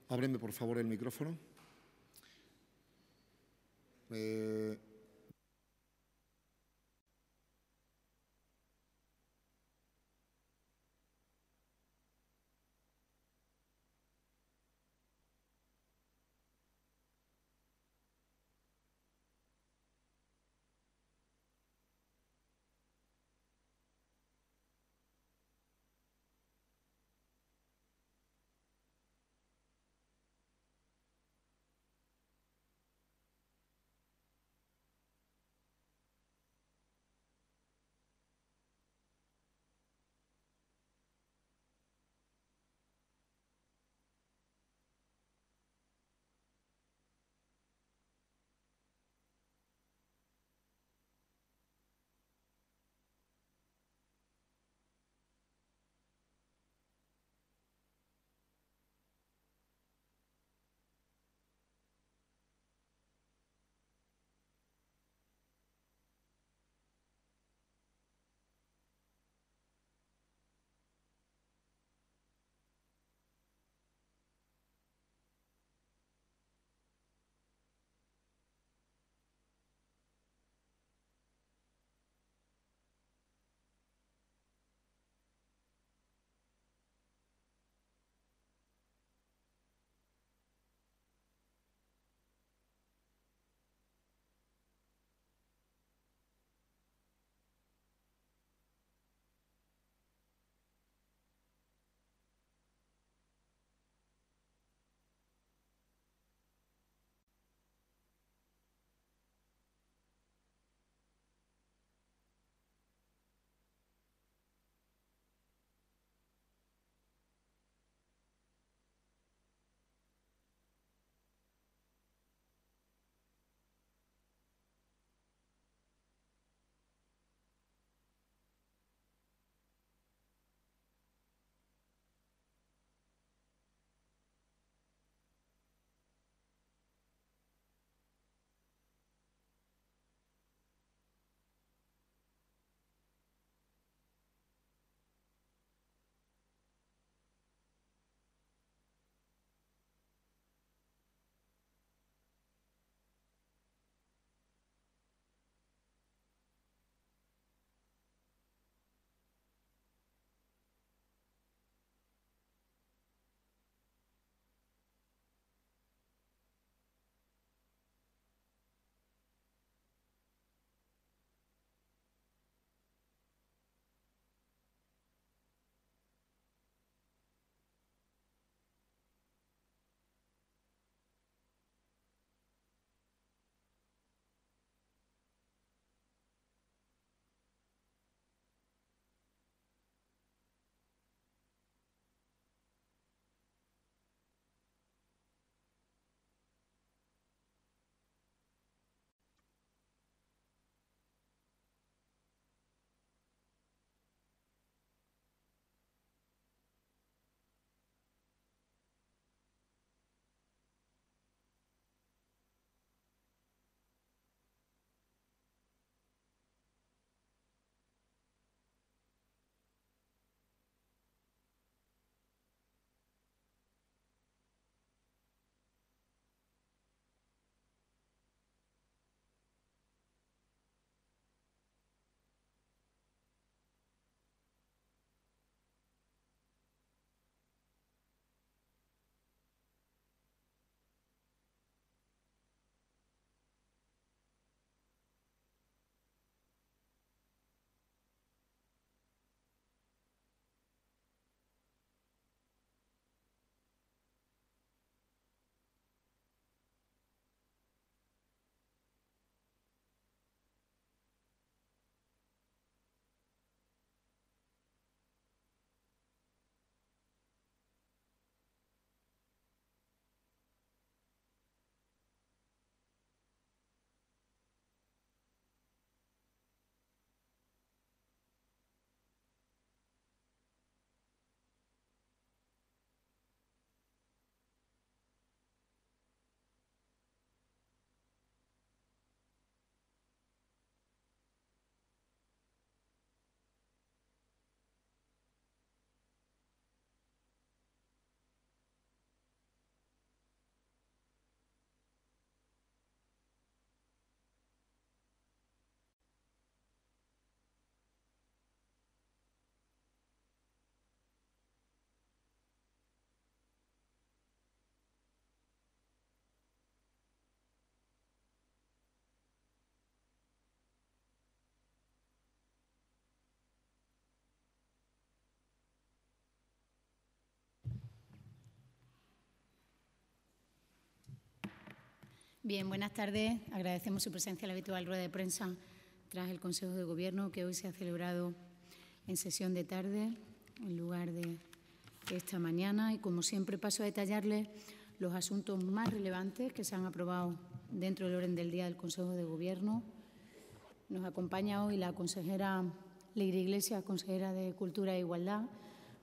Ábreme, por favor, el micrófono. Bien, buenas tardes. Agradecemos su presencia en la habitual rueda de prensa tras el Consejo de Gobierno que hoy se ha celebrado en sesión de tarde en lugar de esta mañana. Y, como siempre, paso a detallarles los asuntos más relevantes que se han aprobado dentro del orden del día del Consejo de Gobierno. Nos acompaña hoy la consejera Leire Iglesias, consejera de Cultura e Igualdad,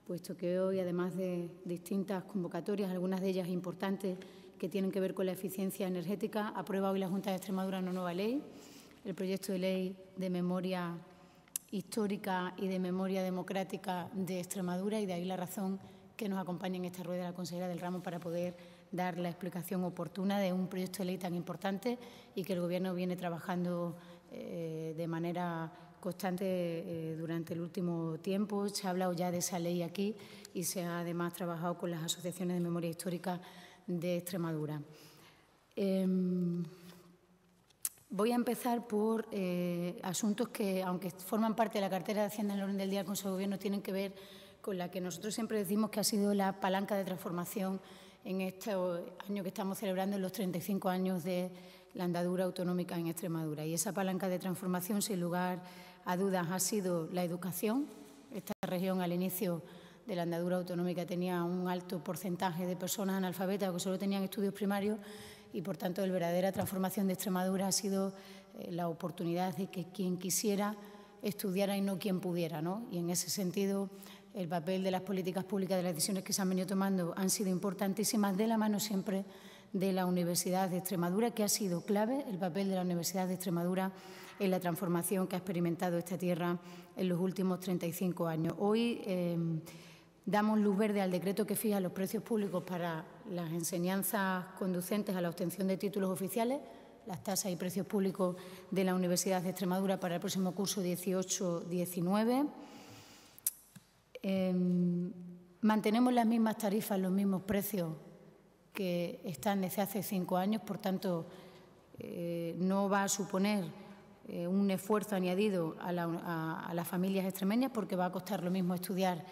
puesto que hoy, además de distintas convocatorias, algunas de ellas importantes, que tienen que ver con la eficiencia energética, aprueba hoy la Junta de Extremadura una nueva ley, el proyecto de ley de memoria histórica y de memoria democrática de Extremadura, y de ahí la razón que nos acompañe en esta rueda la consejera del ramo para poder dar la explicación oportuna de un proyecto de ley tan importante y que el Gobierno viene trabajando de manera constante durante el último tiempo. Se ha hablado ya de esa ley aquí y se ha además trabajado con las asociaciones de memoria histórica de Extremadura. Voy a empezar por asuntos que, aunque forman parte de la cartera de Hacienda en el orden del día del Consejo de Gobierno, tienen que ver con la que nosotros siempre decimos que ha sido la palanca de transformación en este año que estamos celebrando, en los 35 años de la andadura autonómica en Extremadura. Y esa palanca de transformación, sin lugar a dudas, ha sido la educación. Esta región, al inicio de la andadura autonómica, tenía un alto porcentaje de personas analfabetas que solo tenían estudios primarios y, por tanto, la verdadera transformación de Extremadura ha sido la oportunidad de que quien quisiera estudiara y no quien pudiera, ¿no? Y en ese sentido, el papel de las políticas públicas, de las decisiones que se han venido tomando, han sido importantísimas, de la mano siempre de la Universidad de Extremadura, que ha sido clave el papel de la Universidad de Extremadura en la transformación que ha experimentado esta tierra en los últimos 35 años. Hoy damos luz verde al decreto que fija los precios públicos para las enseñanzas conducentes a la obtención de títulos oficiales, las tasas y precios públicos de la Universidad de Extremadura para el próximo curso 18-19. Mantenemos las mismas tarifas, los mismos precios que están desde hace 5 años, por tanto, no va a suponer un esfuerzo añadido a las familias extremeñas, porque va a costar lo mismo estudiar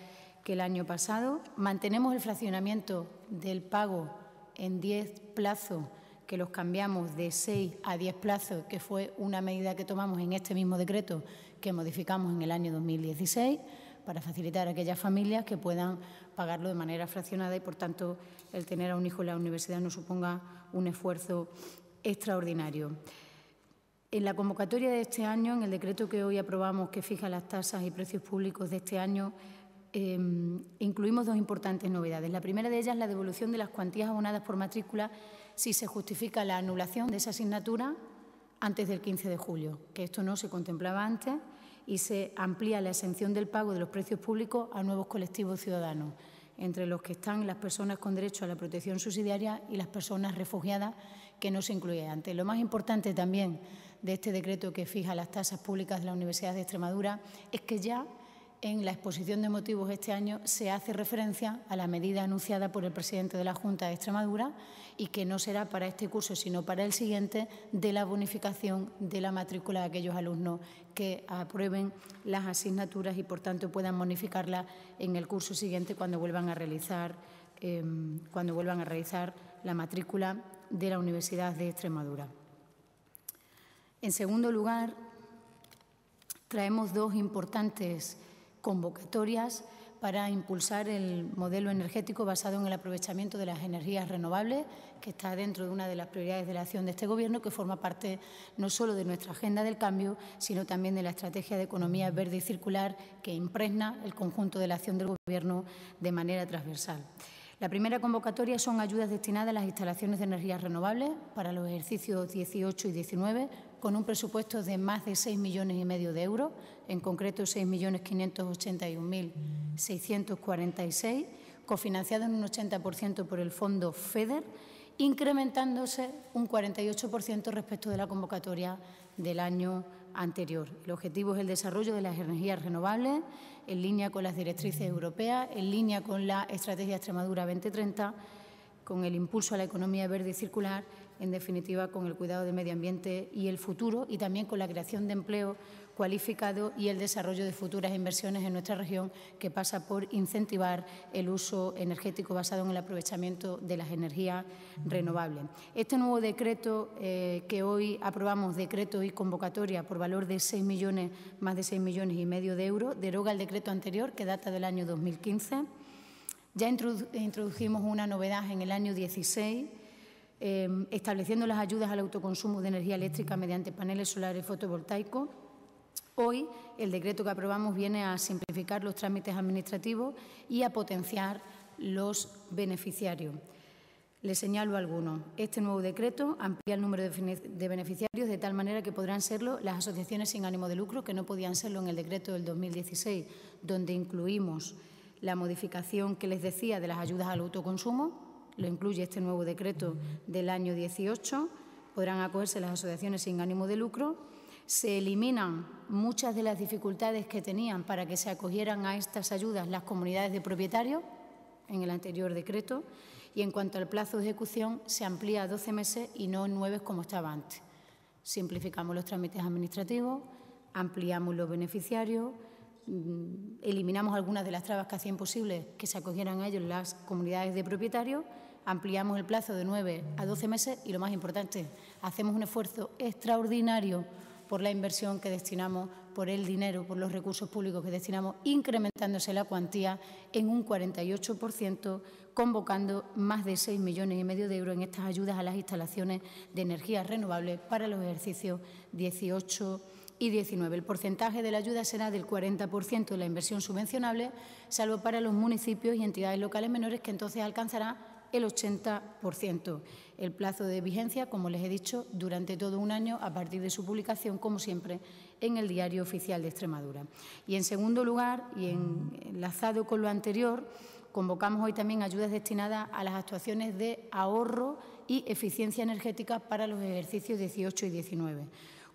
que el año pasado. Mantenemos el fraccionamiento del pago en 10 plazos, que los cambiamos de 6 a 10 plazos, que fue una medida que tomamos en este mismo decreto que modificamos en el año 2016, para facilitar a aquellas familias que puedan pagarlo de manera fraccionada y, por tanto, el tener a un hijo en la universidad no suponga un esfuerzo extraordinario. En la convocatoria de este año, en el decreto que hoy aprobamos, que fija las tasas y precios públicos de este año, incluimos dos importantes novedades. La primera de ellas es la devolución de las cuantías abonadas por matrícula si se justifica la anulación de esa asignatura antes del 15 de julio, que esto no se contemplaba antes, y se amplía la exención del pago de los precios públicos a nuevos colectivos ciudadanos, entre los que están las personas con derecho a la protección subsidiaria y las personas refugiadas, que no se incluía antes. Lo más importante también de este decreto que fija las tasas públicas de la Universidad de Extremadura es que ya en la exposición de motivos este año se hace referencia a la medida anunciada por el presidente de la Junta de Extremadura, y que no será para este curso sino para el siguiente, de la bonificación de la matrícula de aquellos alumnos que aprueben las asignaturas y, por tanto, puedan bonificarlas en el curso siguiente cuando vuelvan a realizar la matrícula de la Universidad de Extremadura. En segundo lugar, traemos dos importantes convocatorias para impulsar el modelo energético basado en el aprovechamiento de las energías renovables, que está dentro de una de las prioridades de la acción de este Gobierno, que forma parte no solo de nuestra agenda del cambio, sino también de la estrategia de economía verde y circular que impregna el conjunto de la acción del Gobierno de manera transversal. La primera convocatoria son ayudas destinadas a las instalaciones de energías renovables para los ejercicios 18 y 19, con un presupuesto de más de 6,5 millones de euros, en concreto 6.581.646, cofinanciado en un 80% por el fondo FEDER, incrementándose un 48% respecto de la convocatoria del año anterior. El objetivo es el desarrollo de las energías renovables en línea con las directrices europeas, en línea con la Estrategia Extremadura 2030, con el impulso a la economía verde y circular en definitiva, con el cuidado del medio ambiente y el futuro, y también con la creación de empleo cualificado y el desarrollo de futuras inversiones en nuestra región, que pasa por incentivar el uso energético basado en el aprovechamiento de las energías renovables. Este nuevo decreto que hoy aprobamos, decreto y convocatoria por valor de más de 6,5 millones de euros, deroga el decreto anterior, que data del año 2015. Ya introdujimos una novedad en el año 16, estableciendo las ayudas al autoconsumo de energía eléctrica mediante paneles solares fotovoltaicos. Hoy, el decreto que aprobamos viene a simplificar los trámites administrativos y a potenciar los beneficiarios. Les señalo algunos. Este nuevo decreto amplía el número de beneficiarios de tal manera que podrán serlo las asociaciones sin ánimo de lucro, que no podían serlo en el decreto del 2016, donde incluimos la modificación que les decía de las ayudas al autoconsumo. Lo incluye este nuevo decreto del año 18. Podrán acogerse las asociaciones sin ánimo de lucro. Se eliminan muchas de las dificultades que tenían para que se acogieran a estas ayudas las comunidades de propietarios en el anterior decreto, y en cuanto al plazo de ejecución se amplía a 12 meses y no 9 como estaba antes. Simplificamos los trámites administrativos, ampliamos los beneficiarios, eliminamos algunas de las trabas que hacían imposible que se acogieran a ellos las comunidades de propietarios, ampliamos el plazo de 9 a 12 meses y, lo más importante, hacemos un esfuerzo extraordinario por la inversión que destinamos, por el dinero, por los recursos públicos que destinamos, incrementándose la cuantía en un 48%, convocando más de 6,5 millones de euros en estas ayudas a las instalaciones de energías renovables para los ejercicios 18 y 19. El porcentaje de la ayuda será del 40% de la inversión subvencionable, salvo para los municipios y entidades locales menores, que entonces alcanzará el 80%. El plazo de vigencia, como les he dicho, durante todo un año a partir de su publicación, como siempre, en el Diario Oficial de Extremadura. Y, en segundo lugar, y enlazado con lo anterior, convocamos hoy también ayudas destinadas a las actuaciones de ahorro y eficiencia energética para los ejercicios 18 y 19,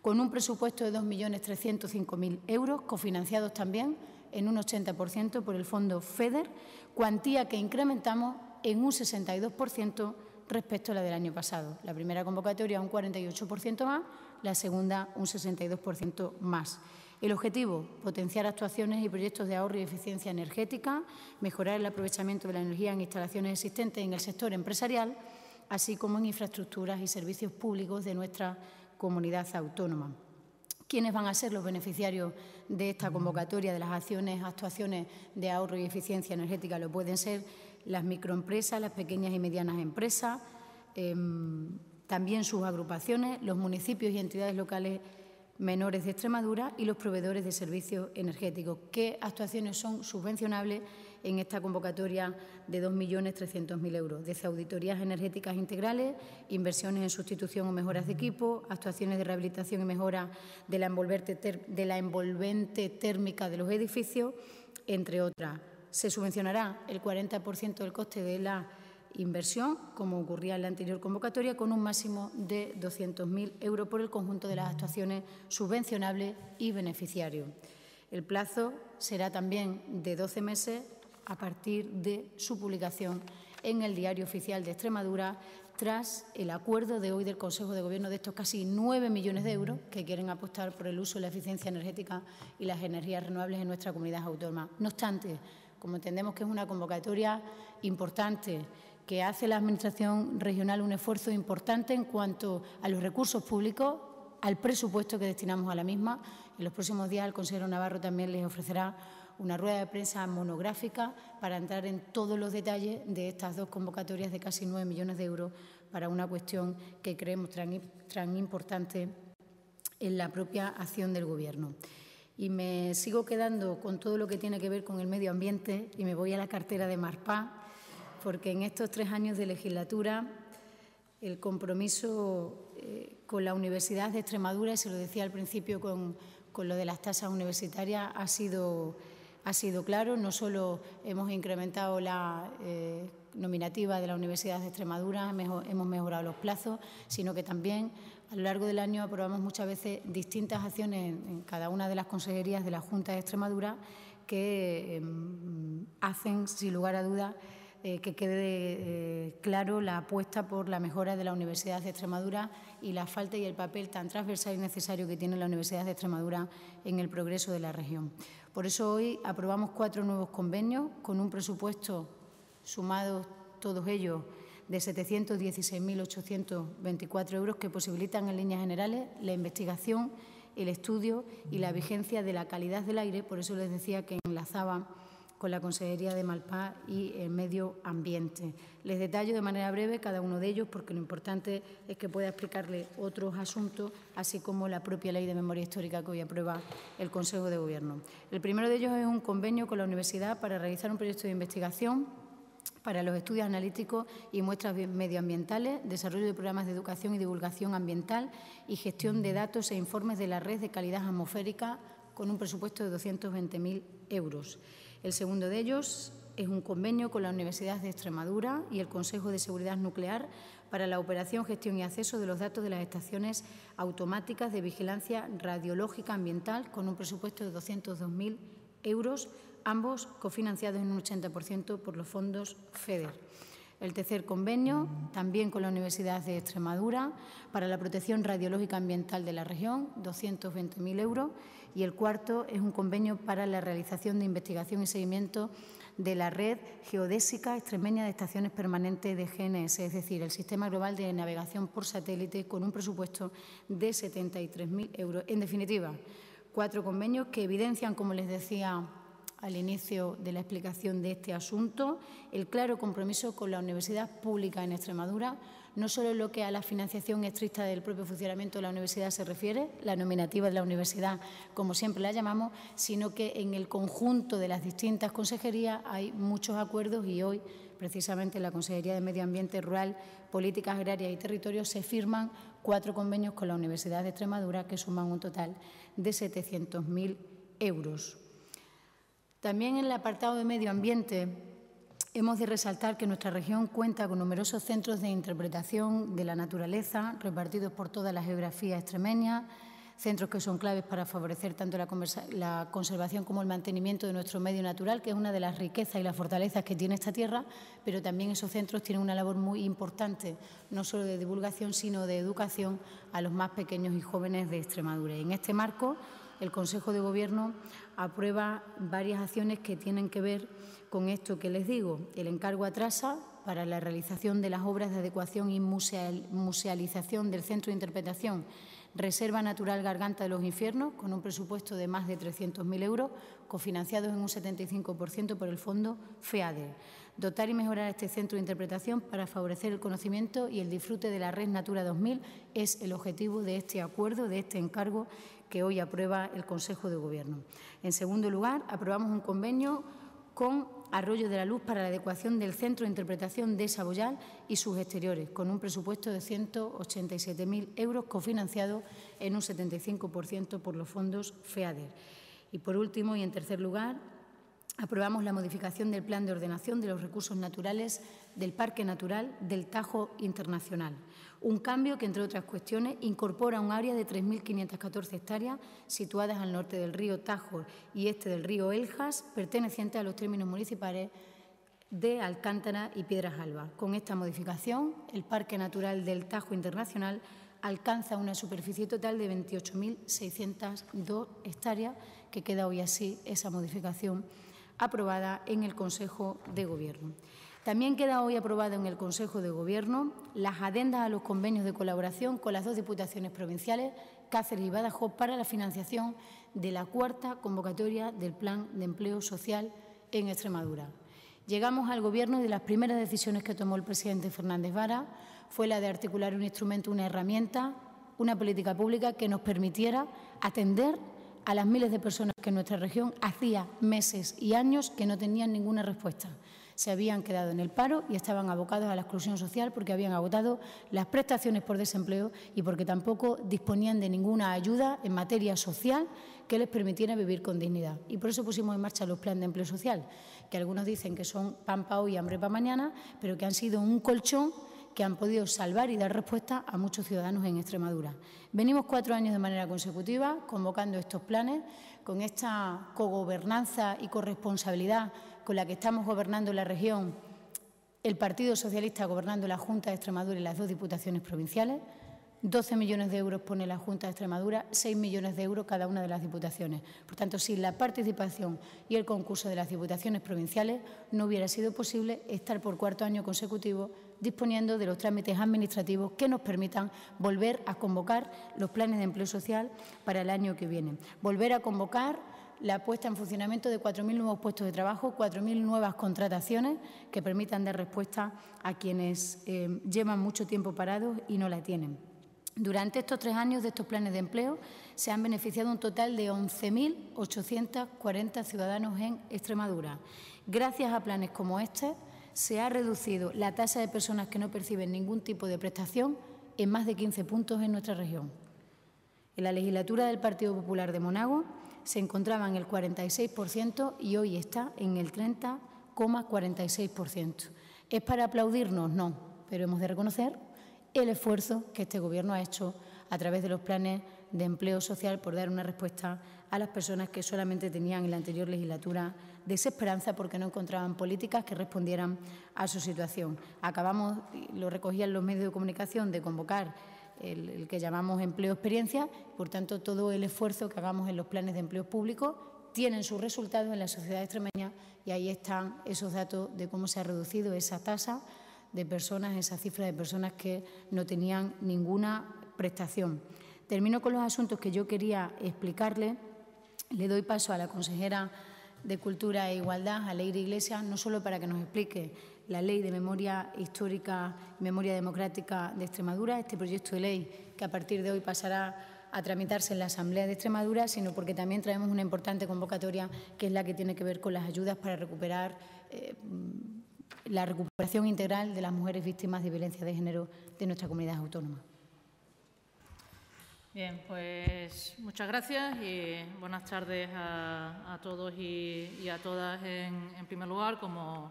con un presupuesto de 2.305.000 euros, cofinanciados también en un 80% por el Fondo FEDER, cuantía que incrementamos en un 62% respecto a la del año pasado. La primera convocatoria un 48% más, la segunda un 62% más. El objetivo, potenciar actuaciones y proyectos de ahorro y eficiencia energética, mejorar el aprovechamiento de la energía en instalaciones existentes en el sector empresarial, así como en infraestructuras y servicios públicos de nuestra comunidad autónoma. ¿Quiénes van a ser los beneficiarios de esta convocatoria de las actuaciones de ahorro y eficiencia energética? Lo pueden ser las microempresas, las pequeñas y medianas empresas, también sus agrupaciones, los municipios y entidades locales menores de Extremadura y los proveedores de servicios energéticos. ¿Qué actuaciones son subvencionables en esta convocatoria de 2.300.000 euros? Desde auditorías energéticas integrales, inversiones en sustitución o mejoras de equipo, actuaciones de rehabilitación y mejora de la envolvente térmica de los edificios, entre otras. Se subvencionará el 40% del coste de la inversión, como ocurría en la anterior convocatoria, con un máximo de 200.000 euros por el conjunto de las actuaciones subvencionables y beneficiarios. El plazo será también de 12 meses a partir de su publicación en el Diario Oficial de Extremadura, tras el acuerdo de hoy del Consejo de Gobierno de estos casi 9 millones de euros que quieren apostar por el uso de la eficiencia energética y las energías renovables en nuestra comunidad autónoma. No obstante, como entendemos que es una convocatoria importante, que hace la Administración regional un esfuerzo importante en cuanto a los recursos públicos, al presupuesto que destinamos a la misma, en los próximos días el consejero Navarro también les ofrecerá una rueda de prensa monográfica para entrar en todos los detalles de estas dos convocatorias de casi 9 millones de euros para una cuestión que creemos tan importante en la propia acción del Gobierno. Y me sigo quedando con todo lo que tiene que ver con el medio ambiente y me voy a la cartera de Marpá, porque en estos 3 años de legislatura el compromiso con la Universidad de Extremadura, y se lo decía al principio con lo de las tasas universitarias, ha sido claro. No solo hemos incrementado la nominativa de la Universidad de Extremadura, hemos mejorado los plazos, sino que también a lo largo del año aprobamos muchas veces distintas acciones en cada una de las consejerías de la Junta de Extremadura que hacen, sin lugar a dudas, que quede claro la apuesta por la mejora de la Universidad de Extremadura y la falta y el papel tan transversal y necesario que tiene la Universidad de Extremadura en el progreso de la región. Por eso hoy aprobamos 4 nuevos convenios con un presupuesto sumado todos ellos de 716.824 euros que posibilitan en líneas generales la investigación, el estudio y la vigencia de la calidad del aire. Por eso les decía que enlazaba con la Consejería de Malpá y el Medio Ambiente. Les detallo de manera breve cada uno de ellos porque lo importante es que pueda explicarle otros asuntos, así como la propia Ley de Memoria Histórica que hoy aprueba el Consejo de Gobierno. El primero de ellos es un convenio con la Universidad para realizar un proyecto de investigación para los estudios analíticos y muestras medioambientales, desarrollo de programas de educación y divulgación ambiental y gestión de datos e informes de la Red de Calidad Atmosférica con un presupuesto de 220.000 euros. El segundo de ellos es un convenio con la Universidad de Extremadura y el Consejo de Seguridad Nuclear para la operación, gestión y acceso de los datos de las estaciones automáticas de vigilancia radiológica ambiental con un presupuesto de 202.000 euros, ambos cofinanciados en un 80% por los fondos FEDER. El tercer convenio, también con la Universidad de Extremadura, para la protección radiológica ambiental de la región, 220.000 euros. Y el cuarto es un convenio para la realización de investigación y seguimiento de la red geodésica extremeña de estaciones permanentes de GNS, es decir, el Sistema Global de Navegación por Satélite, con un presupuesto de 73.000 euros. En definitiva, 4 convenios que evidencian, como les decía al inicio de la explicación de este asunto, el claro compromiso con la universidad pública en Extremadura, no solo en lo que a la financiación estricta del propio funcionamiento de la universidad se refiere, la nominativa de la universidad, como siempre la llamamos, sino que en el conjunto de las distintas consejerías hay muchos acuerdos y hoy, precisamente en la Consejería de Medio Ambiente Rural, Políticas Agrarias y Territorios, se firman 4 convenios con la Universidad de Extremadura que suman un total de 700.000 euros. También en el apartado de medio ambiente hemos de resaltar que nuestra región cuenta con numerosos centros de interpretación de la naturaleza repartidos por toda la geografía extremeña, centros que son claves para favorecer tanto la conservación como el mantenimiento de nuestro medio natural, que es una de las riquezas y las fortalezas que tiene esta tierra, pero también esos centros tienen una labor muy importante, no solo de divulgación, sino de educación a los más pequeños y jóvenes de Extremadura. Y en este marco, el Consejo de Gobierno aprueba varias acciones que tienen que ver con esto que les digo. El encargo a Trasa para la realización de las obras de adecuación y musealización del Centro de Interpretación Reserva Natural Garganta de los Infiernos, con un presupuesto de más de 300.000 euros, cofinanciados en un 75% por el fondo FEADER. Dotar y mejorar este centro de interpretación para favorecer el conocimiento y el disfrute de la Red Natura 2000 es el objetivo de este acuerdo, de este encargo que hoy aprueba el Consejo de Gobierno. En segundo lugar, aprobamos un convenio con Arroyo de la Luz para la adecuación del Centro de Interpretación de Saboyal y sus exteriores, con un presupuesto de 187.000 euros cofinanciado en un 75% por los fondos FEADER. Y por último, y en tercer lugar, aprobamos la modificación del Plan de Ordenación de los Recursos Naturales del Parque Natural del Tajo Internacional. Un cambio que, entre otras cuestiones, incorpora un área de 3.514 hectáreas situadas al norte del río Tajo y este del río Eljas, pertenecientes a los términos municipales de Alcántara y Piedras Albas. Con esta modificación, el Parque Natural del Tajo Internacional alcanza una superficie total de 28.602 hectáreas, que queda hoy así esa modificación aprobada en el Consejo de Gobierno. También queda hoy aprobado en el Consejo de Gobierno las adendas a los convenios de colaboración con las 2 diputaciones provinciales, Cáceres y Badajoz, para la financiación de la 4ª convocatoria del Plan de Empleo Social en Extremadura. Llegamos al Gobierno y de las primeras decisiones que tomó el presidente Fernández Vara fue la de articular un instrumento, una herramienta, una política pública que nos permitiera atender a las miles de personas que en nuestra región hacía meses y años que no tenían ninguna respuesta. Se habían quedado en el paro y estaban abocados a la exclusión social porque habían agotado las prestaciones por desempleo y porque tampoco disponían de ninguna ayuda en materia social que les permitiera vivir con dignidad. Y por eso pusimos en marcha los planes de empleo social, que algunos dicen que son pan para hoy y hambre para mañana, pero que han sido un colchón que han podido salvar y dar respuesta a muchos ciudadanos en Extremadura. Venimos 4 años de manera consecutiva convocando estos planes, con esta cogobernanza y corresponsabilidad con la que estamos gobernando la región el Partido Socialista gobernando la Junta de Extremadura y las 2 diputaciones provinciales. 12 millones de euros pone la Junta de Extremadura, 6 millones de euros cada una de las diputaciones. Por tanto, sin la participación y el concurso de las diputaciones provinciales, no hubiera sido posible estar por 4º año consecutivo disponiendo de los trámites administrativos que nos permitan volver a convocar los planes de empleo social para el año que viene. Volver a convocar la puesta en funcionamiento de 4.000 nuevos puestos de trabajo, 4.000 nuevas contrataciones que permitan dar respuesta a quienes llevan mucho tiempo parados y no la tienen. Durante estos 3 años de estos planes de empleo se han beneficiado un total de 11.840 ciudadanos en Extremadura. Gracias a planes como este, se ha reducido la tasa de personas que no perciben ningún tipo de prestación en más de 15 puntos en nuestra región. En la legislatura del Partido Popular de Monago se encontraba en el 46% y hoy está en el 30,46%. ¿Es para aplaudirnos? No, pero hemos de reconocer el esfuerzo que este Gobierno ha hecho a través de los planes de empleo social por dar una respuesta a las personas que solamente tenían en la anterior legislatura desesperanza porque no encontraban políticas que respondieran a su situación. Acabamos, lo recogían los medios de comunicación, de convocar el que llamamos empleo experiencia, por tanto, todo el esfuerzo que hagamos en los planes de empleo públicos tienen sus resultados en la sociedad extremeña y ahí están esos datos de cómo se ha reducido esa tasa de personas, esa cifra de personas que no tenían ninguna prestación. Termino con los asuntos que yo quería explicarle. Le doy paso a la consejera de Cultura e Igualdad, a Leire Iglesias, no solo para que nos explique la Ley de Memoria Histórica y Memoria Democrática de Extremadura, este proyecto de ley que a partir de hoy pasará a tramitarse en la Asamblea de Extremadura, sino porque también traemos una importante convocatoria que es la que tiene que ver con las ayudas para recuperar la recuperación integral de las mujeres víctimas de violencia de género de nuestra comunidad autónoma. Bien, pues muchas gracias y buenas tardes a todos y a todas. En primer lugar, como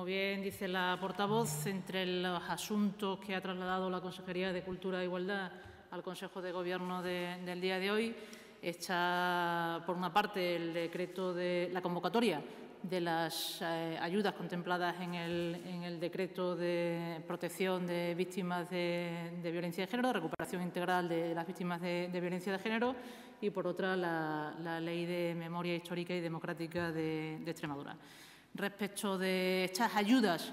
bien dice la portavoz, entre los asuntos que ha trasladado la Consejería de Cultura e Igualdad al Consejo de Gobierno del día de hoy está, por una parte, el decreto de la convocatoria de las ayudas contempladas en el decreto de protección de víctimas de violencia de género, recuperación integral de las víctimas de violencia de género y, por otra, la Ley de Memoria Histórica y Democrática de Extremadura. Respecto de estas ayudas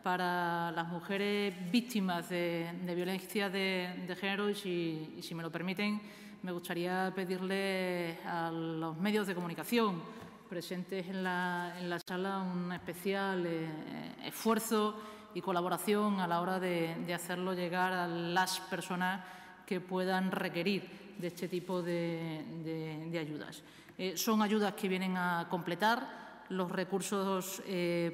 para las mujeres víctimas de violencia de género, y si me lo permiten, me gustaría pedirle a los medios de comunicación presentes en la sala un especial esfuerzo y colaboración a la hora de hacerlo llegar a las personas que puedan requerir de este tipo de ayudas. Son ayudas que vienen a completar los recursos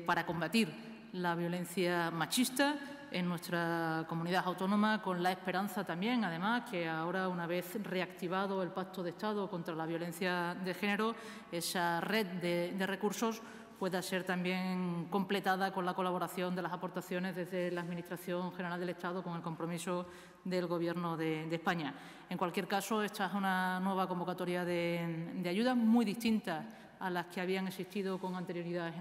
para combatir la violencia machista en nuestra comunidad autónoma, con la esperanza también, además, que ahora, una vez reactivado el Pacto de Estado contra la violencia de género, esa red de recursos pueda ser también completada con la colaboración de las aportaciones desde la Administración General del Estado, con el compromiso del Gobierno de España. En cualquier caso, esta es una nueva convocatoria de ayudas muy distintas a las que habían existido con anterioridad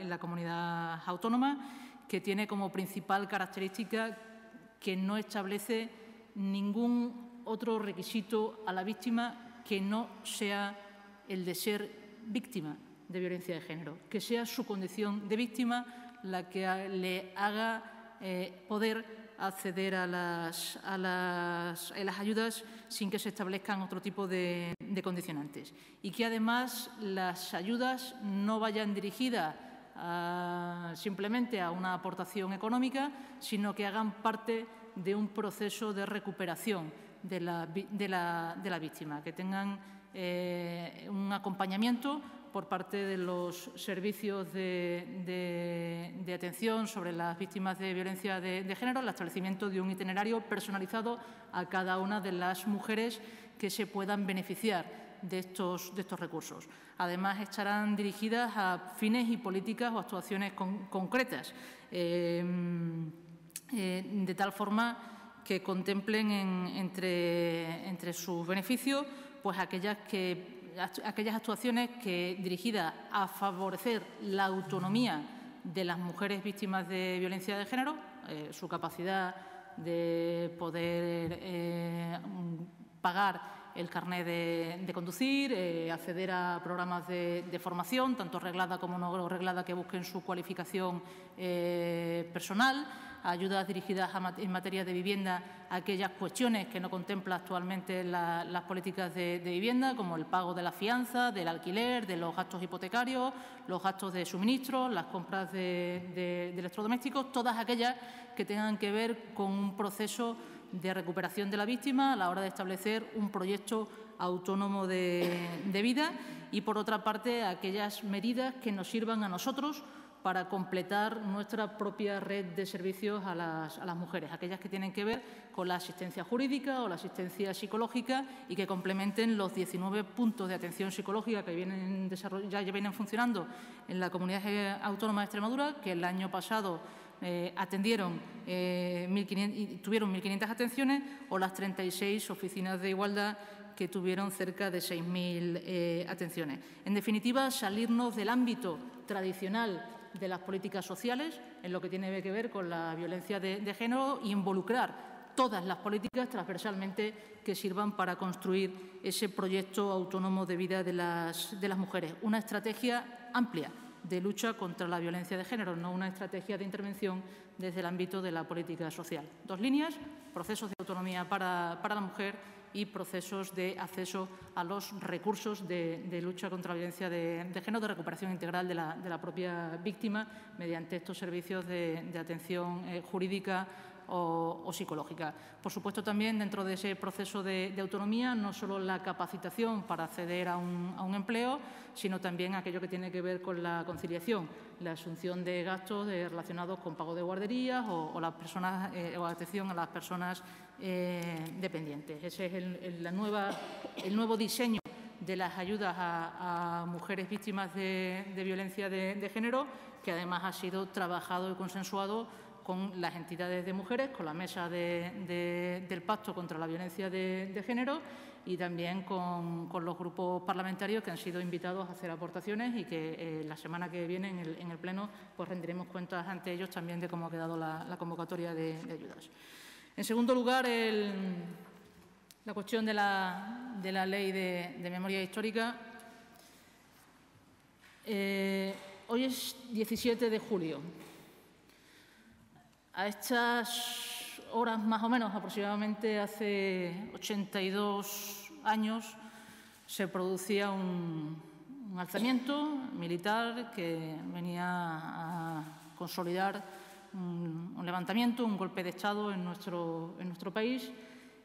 en la comunidad autónoma, que tiene como principal característica que no establece ningún otro requisito a la víctima que no sea el de ser víctima de violencia de género, que sea su condición de víctima la que le haga poder acceder a las ayudas sin que se establezcan otro tipo de condicionantes, y que además las ayudas no vayan dirigidas simplemente a una aportación económica, sino que hagan parte de un proceso de recuperación de la víctima, que tengan un acompañamiento por parte de los servicios de atención sobre las víctimas de violencia de género, el establecimiento de un itinerario personalizado a cada una de las mujeres que se puedan beneficiar de estos recursos. Además, estarán dirigidas a fines y políticas o actuaciones concretas, de tal forma que contemplen entre sus beneficios pues aquellas actuaciones dirigidas a favorecer la autonomía de las mujeres víctimas de violencia de género, su capacidad de poder pagar el carnet de conducir, acceder a programas de formación, tanto reglada como no reglada, que busquen su cualificación personal, ayudas dirigidas en materia de vivienda a aquellas cuestiones que no contempla actualmente las políticas de vivienda, como el pago de la fianza, del alquiler, de los gastos hipotecarios, los gastos de suministro, las compras de electrodomésticos, todas aquellas que tengan que ver con un proceso de recuperación de la víctima a la hora de establecer un proyecto autónomo de vida y, por otra parte, aquellas medidas que nos sirvan a nosotros para completar nuestra propia red de servicios a las mujeres, aquellas que tienen que ver con la asistencia jurídica o la asistencia psicológica y que complementen los 19 puntos de atención psicológica que ya vienen funcionando en la Comunidad Autónoma de Extremadura, que el año pasado tuvieron 1.500 atenciones, o las 36 oficinas de igualdad que tuvieron cerca de 6.000 atenciones. En definitiva, salirnos del ámbito tradicional de las políticas sociales en lo que tiene que ver con la violencia de género e involucrar todas las políticas transversalmente que sirvan para construir ese proyecto autónomo de vida de las mujeres. Una estrategia amplia de lucha contra la violencia de género, no una estrategia de intervención desde el ámbito de la política social. Dos líneas: procesos de autonomía para la mujer y procesos de acceso a los recursos de lucha contra la violencia de género, de recuperación integral de la propia víctima mediante estos servicios de atención jurídica o psicológica. Por supuesto, también dentro de ese proceso de autonomía, no solo la capacitación para acceder a un empleo, sino también aquello que tiene que ver con la conciliación, la asunción de gastos relacionados con pago de guarderías o las personas o atención a las personas dependientes. Ese es el nuevo diseño de las ayudas a mujeres víctimas de violencia de género, que además ha sido trabajado y consensuado con las entidades de mujeres, con la mesa del Pacto contra la Violencia de Género y también con los grupos parlamentarios que han sido invitados a hacer aportaciones y que la semana que viene en el Pleno pues rendiremos cuentas ante ellos también de cómo ha quedado la convocatoria de ayudas. En segundo lugar, la cuestión de la Ley de Memoria Histórica. Hoy es 17 de julio. A estas horas, más o menos, aproximadamente hace 82 años, se producía un alzamiento militar que venía a consolidar un levantamiento, un golpe de Estado en nuestro país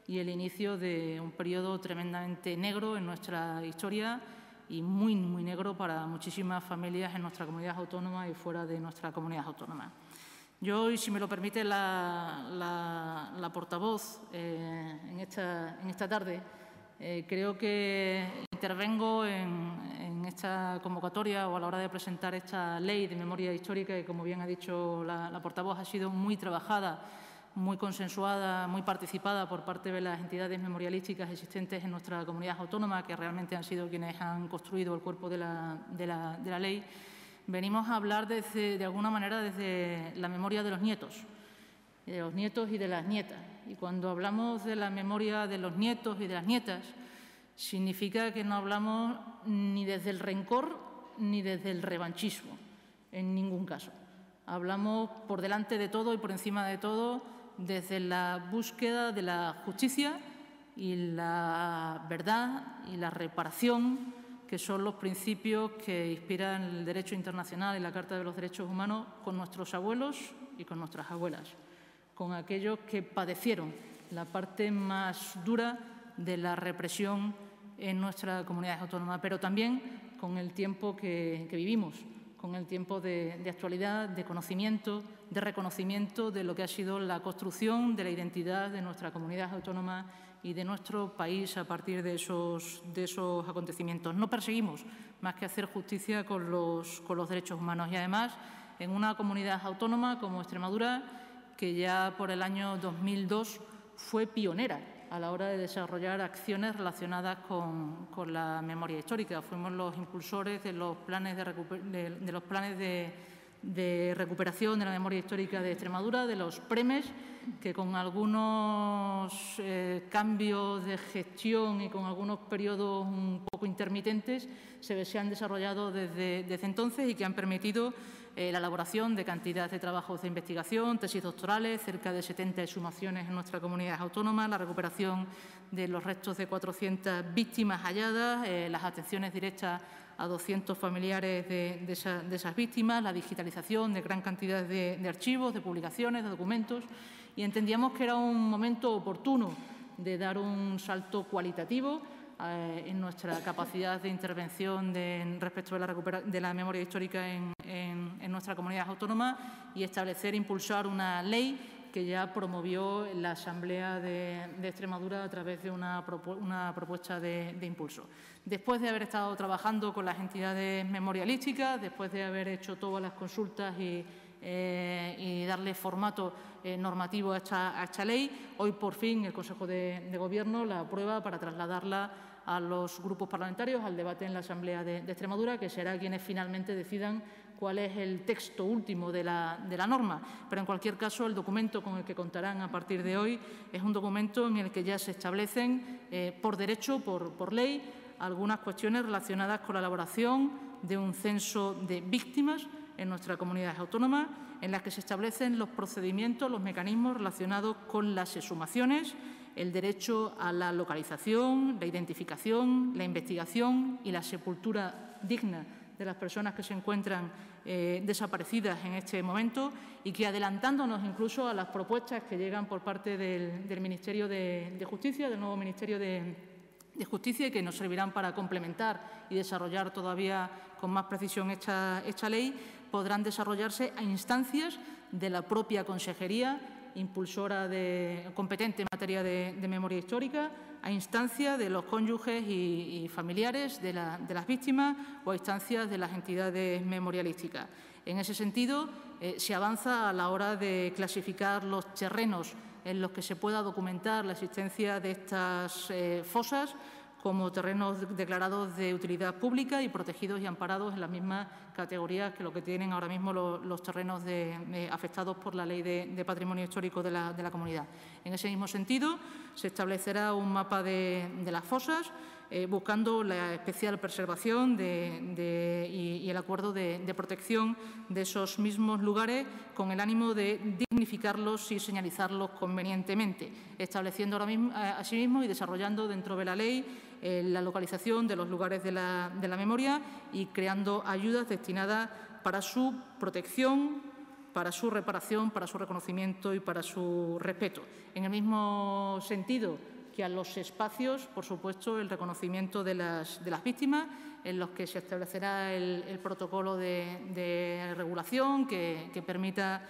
y el inicio de un periodo tremendamente negro en nuestra historia y muy, muy negro para muchísimas familias en nuestra comunidad autónoma y fuera de nuestra comunidad autónoma. Yo, y si me lo permite la portavoz en esta tarde, creo que intervengo en esta convocatoria o a la hora de presentar esta ley de memoria histórica que, como bien ha dicho la portavoz, ha sido muy trabajada, muy consensuada, muy participada por parte de las entidades memorialísticas existentes en nuestra comunidad autónoma, que realmente han sido quienes han construido el cuerpo de la ley. Venimos a hablar de alguna manera desde la memoria de los nietos y de las nietas. Y cuando hablamos de la memoria de los nietos y de las nietas, significa que no hablamos ni desde el rencor ni desde el revanchismo, en ningún caso. Hablamos por delante de todo y por encima de todo desde la búsqueda de la justicia y la verdad y la reparación, que son los principios que inspiran el derecho internacional y la Carta de los Derechos Humanos, con nuestros abuelos y con nuestras abuelas, con aquellos que padecieron la parte más dura de la represión en nuestra comunidad autónoma, pero también con el tiempo que vivimos, con el tiempo de actualidad, de conocimiento, de reconocimiento de lo que ha sido la construcción de la identidad de nuestra comunidad autónoma y de nuestro país a partir de esos acontecimientos. No perseguimos más que hacer justicia con los derechos humanos y, además, en una comunidad autónoma como Extremadura, que ya por el año 2002 fue pionera a la hora de desarrollar acciones relacionadas con la memoria histórica. Fuimos los impulsores de los planes de recuperación de la memoria histórica de Extremadura, de los PREMES, que con algunos cambios de gestión y con algunos periodos un poco intermitentes se han desarrollado desde entonces y que han permitido la elaboración de cantidad de trabajos de investigación, tesis doctorales, cerca de 70 exhumaciones en nuestra comunidad autónoma, la recuperación de los restos de 400 víctimas halladas, las atenciones directas a 200 familiares de esas víctimas, la digitalización de gran cantidad de archivos, de publicaciones, de documentos, y entendíamos que era un momento oportuno de dar un salto cualitativo en nuestra capacidad de intervención respecto de la memoria histórica en nuestra comunidad autónoma y establecer, impulsar una ley que ya promovió la Asamblea de Extremadura a través de una propuesta de impulso. Después de haber estado trabajando con las entidades memorialísticas, después de haber hecho todas las consultas y darle formato normativo a esta ley, hoy por fin el Consejo de Gobierno la aprueba para trasladarla a los grupos parlamentarios, al debate en la Asamblea de Extremadura, que será quienes finalmente decidan cuál es el texto último de la norma. Pero, en cualquier caso, el documento con el que contarán a partir de hoy es un documento en el que ya se establecen, por derecho, por ley, algunas cuestiones relacionadas con la elaboración de un censo de víctimas en nuestra comunidad autónoma, en las que se establecen los procedimientos, los mecanismos relacionados con las exhumaciones, el derecho a la localización, la identificación, la investigación y la sepultura digna de las personas que se encuentran desaparecidas en este momento y que, adelantándonos incluso a las propuestas que llegan por parte del Ministerio de Justicia, del nuevo Ministerio de Justicia, y que nos servirán para complementar y desarrollar todavía con más precisión esta ley, podrán desarrollarse a instancias de la propia Consejería impulsora competente en materia de memoria histórica, a instancias de los cónyuges y familiares de las víctimas o a instancias de las entidades memorialísticas. En ese sentido, se avanza a la hora de clasificar los terrenos en los que se pueda documentar la existencia de estas fosas como terrenos declarados de utilidad pública y protegidos y amparados en las mismas categorías que lo que tienen ahora mismo los terrenos afectados por la Ley de Patrimonio Histórico de la comunidad. En ese mismo sentido, se establecerá un mapa de las fosas, buscando la especial preservación y el acuerdo de protección de esos mismos lugares con el ánimo de dignificarlos y señalizarlos convenientemente, estableciendo asimismo y desarrollando dentro de la ley la localización de los lugares de la memoria y creando ayudas destinadas para su protección, para su reparación, para su reconocimiento y para su respeto. En el mismo sentido que a los espacios, por supuesto, el reconocimiento de las víctimas, en los que se establecerá el protocolo de regulación que permita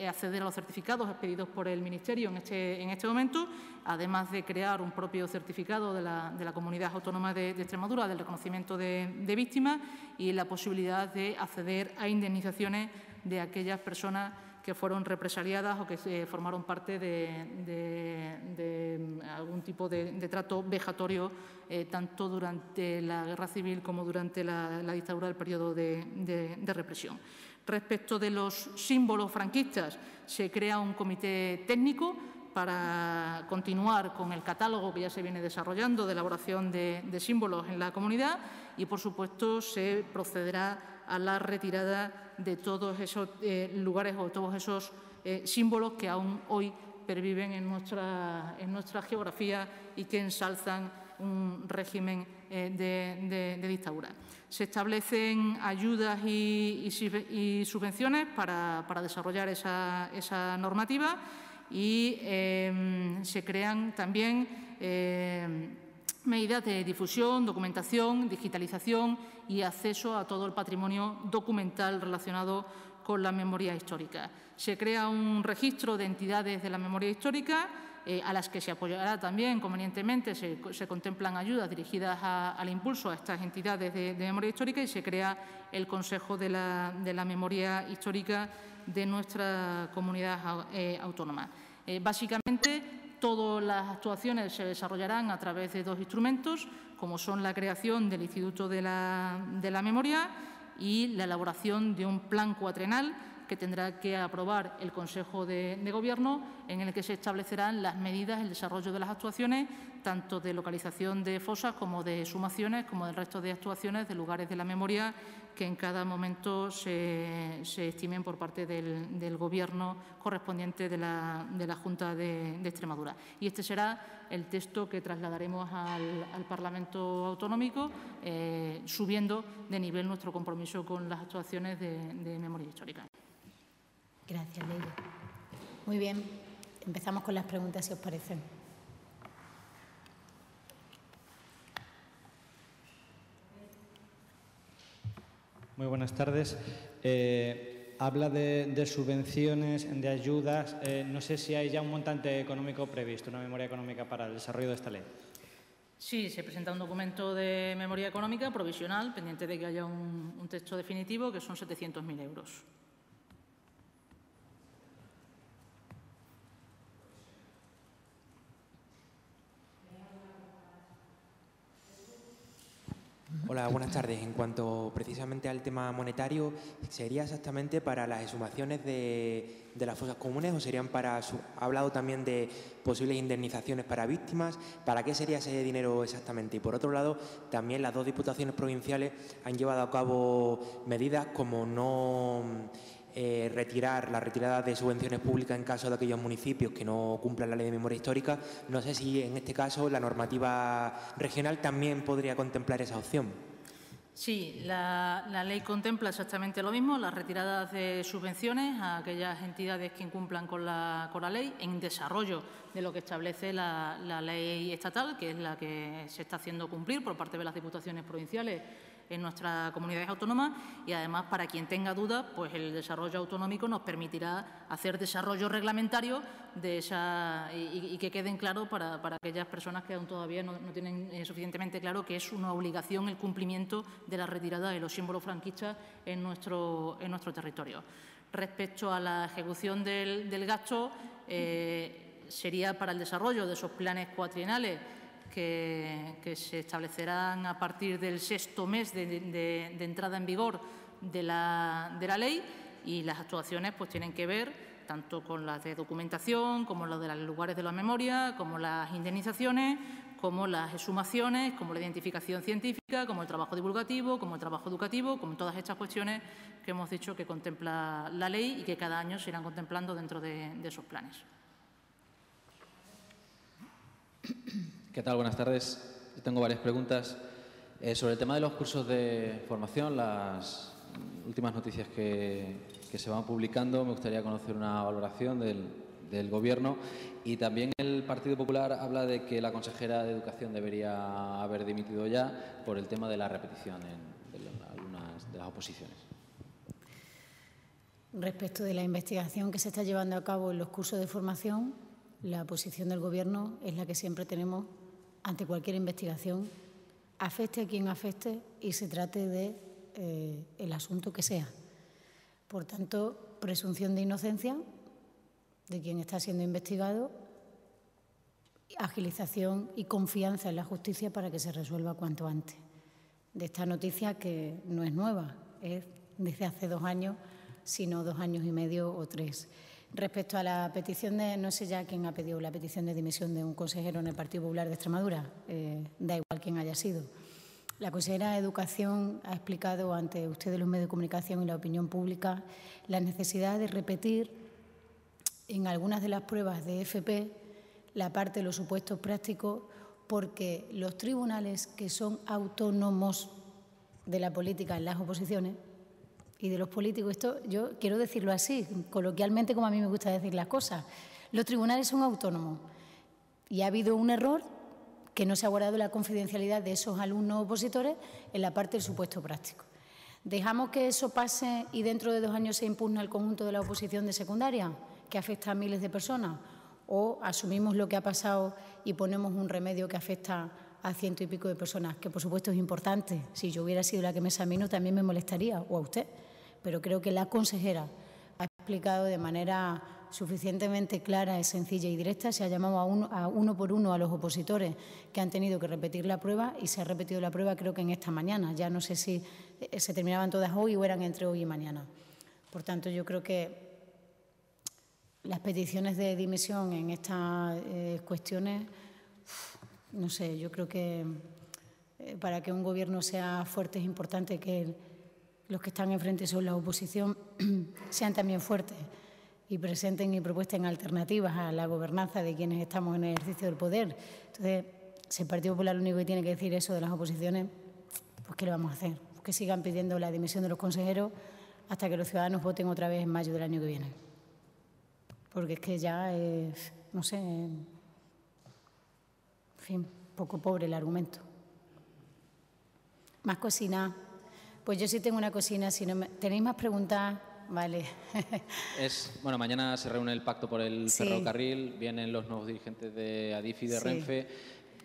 acceder a los certificados expedidos por el Ministerio en este momento, además de crear un propio certificado de la Comunidad Autónoma de Extremadura del reconocimiento de víctimas y la posibilidad de acceder a indemnizaciones de aquellas personas que fueron represaliadas o que formaron parte de algún tipo de trato vejatorio, tanto durante la Guerra Civil como durante la dictadura del periodo de represión. Respecto de los símbolos franquistas, se crea un comité técnico para continuar con el catálogo que ya se viene desarrollando de elaboración de símbolos en la comunidad y, por supuesto, se procederá a la retirada de todos esos lugares o todos esos símbolos que aún hoy perviven en nuestra geografía y que ensalzan un régimen de dictadura. Se establecen ayudas y subvenciones para desarrollar esa normativa y se crean también medidas de difusión, documentación, digitalización y acceso a todo el patrimonio documental relacionado con la memoria histórica. Se crea un registro de entidades de la memoria histórica a las que se apoyará también convenientemente. Se contemplan ayudas dirigidas al impulso a estas entidades de memoria histórica y se crea el Consejo de la Memoria Histórica de nuestra comunidad autónoma. Básicamente, todas las actuaciones se desarrollarán a través de dos instrumentos, como son la creación del Instituto de la Memoria y la elaboración de un plan cuatrienal que tendrá que aprobar el Consejo de Gobierno, en el que se establecerán las medidas, el desarrollo de las actuaciones, tanto de localización de fosas como de exhumaciones, como del resto de actuaciones de lugares de la memoria que en cada momento se estimen por parte del Gobierno correspondiente de la Junta de Extremadura. Y este será el texto que trasladaremos al Parlamento Autonómico, subiendo de nivel nuestro compromiso con las actuaciones de memoria histórica. Gracias, Leire. Muy bien, empezamos con las preguntas, si os parece. Muy buenas tardes. Habla de subvenciones, de ayudas. No sé si hay ya un montante económico previsto, una memoria económica para el desarrollo de esta ley. Sí, se presenta un documento de memoria económica provisional, pendiente de que haya un texto definitivo, que son 700.000 euros. Hola, buenas tardes. En cuanto precisamente al tema monetario, ¿sería exactamente para las exhumaciones de las fosas comunes o serían para... Ha hablado también de posibles indemnizaciones para víctimas? ¿Para qué sería ese dinero exactamente? Y por otro lado, también las dos diputaciones provinciales han llevado a cabo medidas como no... la retirada de subvenciones públicas en caso de aquellos municipios que no cumplan la ley de memoria histórica. No sé si en este caso la normativa regional también podría contemplar esa opción. Sí, la ley contempla exactamente lo mismo, las retiradas de subvenciones a aquellas entidades que incumplan con la ley, en desarrollo de lo que establece la ley estatal, que es la que se está haciendo cumplir por parte de las diputaciones provinciales en nuestras comunidades autónomas, y además, para quien tenga dudas, pues el desarrollo autonómico nos permitirá hacer desarrollo reglamentario de esa y que queden claros para aquellas personas que aún todavía no tienen suficientemente claro que es una obligación el cumplimiento de la retirada de los símbolos franquistas en nuestro territorio. Respecto a la ejecución del gasto, sería para el desarrollo de esos planes cuatrienales que se establecerán a partir del 6º mes de entrada en vigor de la ley, y las actuaciones pues tienen que ver tanto con las de documentación, como las de los lugares de la memoria, como las indemnizaciones, como las exhumaciones, como la identificación científica, como el trabajo divulgativo, como el trabajo educativo, como todas estas cuestiones que hemos dicho que contempla la ley y que cada año se irán contemplando dentro de esos planes. ¿Qué tal? Buenas tardes. Yo tengo varias preguntas. Sobre el tema de los cursos de formación, las últimas noticias que se van publicando, me gustaría conocer una valoración del Gobierno. Y también el Partido Popular habla de que la consejera de Educación debería haber dimitido ya por el tema de la repetición de algunas de las oposiciones. Respecto de la investigación que se está llevando a cabo en los cursos de formación, la posición del Gobierno es la que siempre tenemos ante cualquier investigación, afecte a quien afecte y se trate de el asunto que sea. Por tanto, presunción de inocencia de quien está siendo investigado, agilización y confianza en la justicia para que se resuelva cuanto antes. De esta noticia, que no es nueva, es desde hace 2 años, sino 2 años y medio o 3. Respecto a la petición de, no sé ya quién ha pedido la petición de dimisión de un consejero en el Partido Popular de Extremadura, da igual quién haya sido. La consejera de Educación ha explicado ante ustedes, los medios de comunicación y la opinión pública, la necesidad de repetir en algunas de las pruebas de FP la parte de los supuestos prácticos, porque los tribunales que son autónomos de la política en las oposiciones y de los políticos, esto yo quiero decirlo así, coloquialmente, como a mí me gusta decir las cosas, los tribunales son autónomos y ha habido un error que no se ha guardado la confidencialidad de esos alumnos opositores en la parte del supuesto práctico. ¿Dejamos que eso pase y dentro de 2 años se impugna el conjunto de la oposición de secundaria, que afecta a miles de personas? ¿O asumimos lo que ha pasado y ponemos un remedio que afecta a 100 y pico de personas? Que por supuesto es importante. Si yo hubiera sido la que me examino también me molestaría, o a usted. Pero creo que la consejera ha explicado de manera suficientemente clara, sencilla y directa. Se ha llamado a uno por uno a los opositores que han tenido que repetir la prueba y se ha repetido la prueba creo que en esta mañana. Ya no sé si se terminaban todas hoy o eran entre hoy y mañana. Por tanto, yo creo que las peticiones de dimisión en estas cuestiones, no sé, yo creo que para que un gobierno sea fuerte es importante que los que están enfrente son la oposición sean también fuertes y presenten y propuesten alternativas a la gobernanza de quienes estamos en el ejercicio del poder. Entonces, si el Partido Popular lo único que tiene que decir eso de las oposiciones, pues ¿qué le vamos a hacer? Pues que sigan pidiendo la dimisión de los consejeros hasta que los ciudadanos voten otra vez en mayo del año que viene. Porque es que ya es, no sé, en fin, poco pobre el argumento. Más cocina. Pues yo sí tengo una cocina. Si no ¿Tenéis más preguntas? Vale. Bueno, mañana se reúne el pacto por el ferrocarril, vienen los nuevos dirigentes de Adif y de Renfe.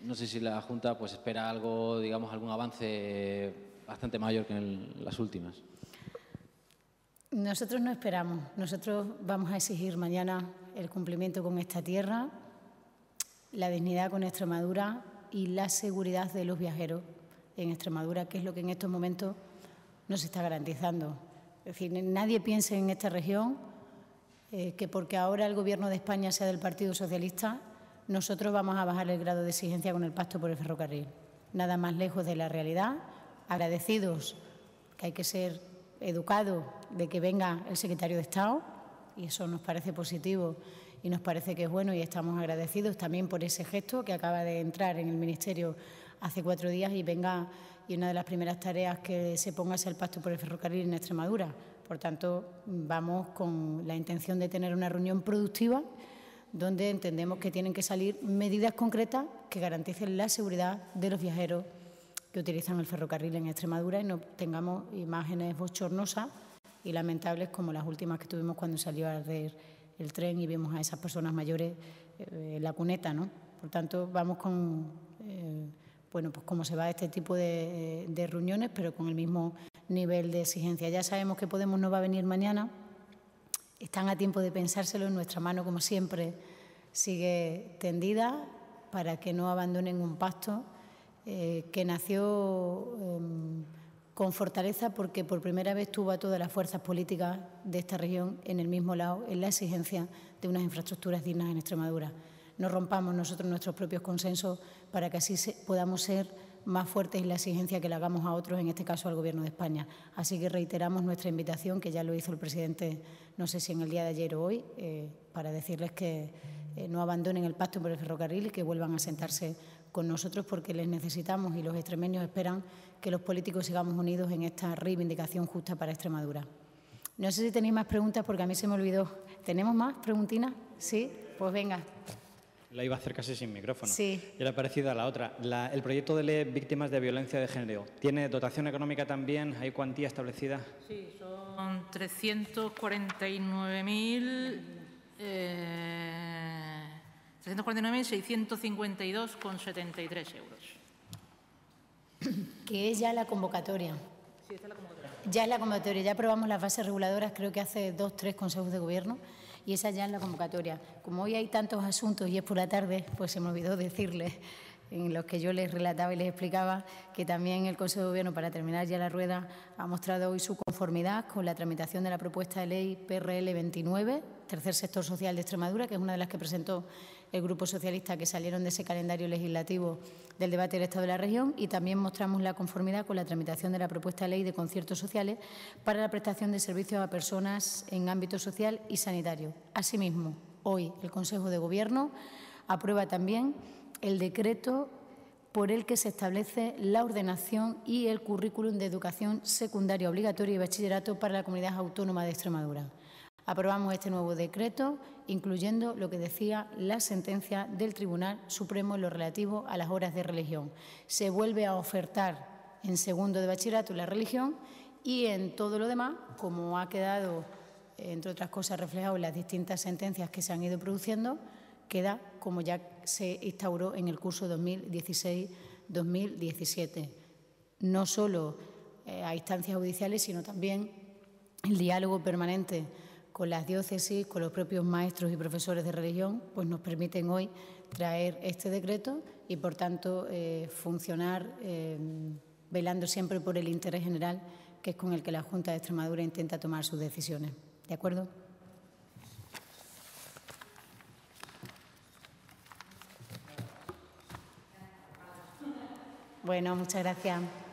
No sé si la Junta pues espera algo, digamos, algún avance bastante mayor que en las últimas. Nosotros no esperamos. Nosotros vamos a exigir mañana el cumplimiento con esta tierra, la dignidad con Extremadura y la seguridad de los viajeros en Extremadura, que es lo que en estos momentos no se está garantizando. Es decir, nadie piense en esta región que porque ahora el Gobierno de España sea del Partido Socialista, nosotros vamos a bajar el grado de exigencia con el pacto por el ferrocarril. Nada más lejos de la realidad. Agradecidos, que hay que ser educados de que venga el secretario de Estado, y eso nos parece positivo y nos parece que es bueno, y estamos agradecidos también por ese gesto que acaba de entrar en el Ministerio hace 4 días y venga, y una de las primeras tareas que se ponga es el pacto por el ferrocarril en Extremadura. Por tanto, vamos con la intención de tener una reunión productiva donde entendemos que tienen que salir medidas concretas que garanticen la seguridad de los viajeros que utilizan el ferrocarril en Extremadura y no tengamos imágenes bochornosas y lamentables como las últimas que tuvimos cuando salió a arder el tren y vimos a esas personas mayores en la cuneta, ¿no? Por tanto, vamos con, bueno, pues cómo se va este tipo de reuniones, pero con el mismo nivel de exigencia. Ya sabemos que Podemos no va a venir mañana. Están a tiempo de pensárselo. Nuestra mano, como siempre, sigue tendida para que no abandonen un pacto que nació con fortaleza porque por primera vez tuvo a todas las fuerzas políticas de esta región en el mismo lado, en la exigencia de unas infraestructuras dignas en Extremadura. No rompamos nosotros nuestros propios consensos para que así podamos ser más fuertes en la exigencia que le hagamos a otros, en este caso al Gobierno de España. Así que reiteramos nuestra invitación, que ya lo hizo el presidente, no sé si en el día de ayer o hoy, para decirles que no abandonen el pacto por el ferrocarril y que vuelvan a sentarse con nosotros porque les necesitamos y los extremeños esperan que los políticos sigamos unidos en esta reivindicación justa para Extremadura. No sé si tenéis más preguntas porque a mí se me olvidó. ¿Tenemos más preguntinas? Sí, pues venga. La iba a hacer casi sin micrófono. Sí. Y era parecida a la otra. El proyecto de ley Víctimas de Violencia de Género, ¿tiene dotación económica también? ¿Hay cuantía establecida? Sí, son 349.652,73 euros. Que es ya la convocatoria. Sí, esta es la convocatoria. Ya es la convocatoria. Ya aprobamos las bases reguladoras, creo que hace 2 o 3 consejos de gobierno, y esa ya es la convocatoria. Como hoy hay tantos asuntos y es por la tarde, pues se me olvidó decirles, en los que yo les relataba y les explicaba, que también el Consejo de Gobierno, para terminar ya la rueda, ha mostrado hoy su conformidad con la tramitación de la propuesta de ley PRL 29, Tercer Sector Social de Extremadura, que es una de las que presentó el Grupo Socialista, que salieron de ese calendario legislativo del debate del Estado de la región, y también mostramos la conformidad con la tramitación de la propuesta de ley de conciertos sociales para la prestación de servicios a personas en ámbito social y sanitario. Asimismo, hoy el Consejo de Gobierno aprueba también el decreto por el que se establece la ordenación y el currículum de educación secundaria obligatoria y bachillerato para la Comunidad Autónoma de Extremadura. Aprobamos este nuevo decreto, incluyendo lo que decía la sentencia del Tribunal Supremo en lo relativo a las horas de religión. Se vuelve a ofertar en segundo de bachillerato la religión y en todo lo demás, como ha quedado, entre otras cosas, reflejado en las distintas sentencias que se han ido produciendo, queda como ya se instauró en el curso 2016-2017. No solo a instancias judiciales, sino también el diálogo permanente con las diócesis, con los propios maestros y profesores de religión, pues nos permiten hoy traer este decreto y, por tanto, funcionar velando siempre por el interés general, que es con el que la Junta de Extremadura intenta tomar sus decisiones. ¿De acuerdo? Bueno, muchas gracias.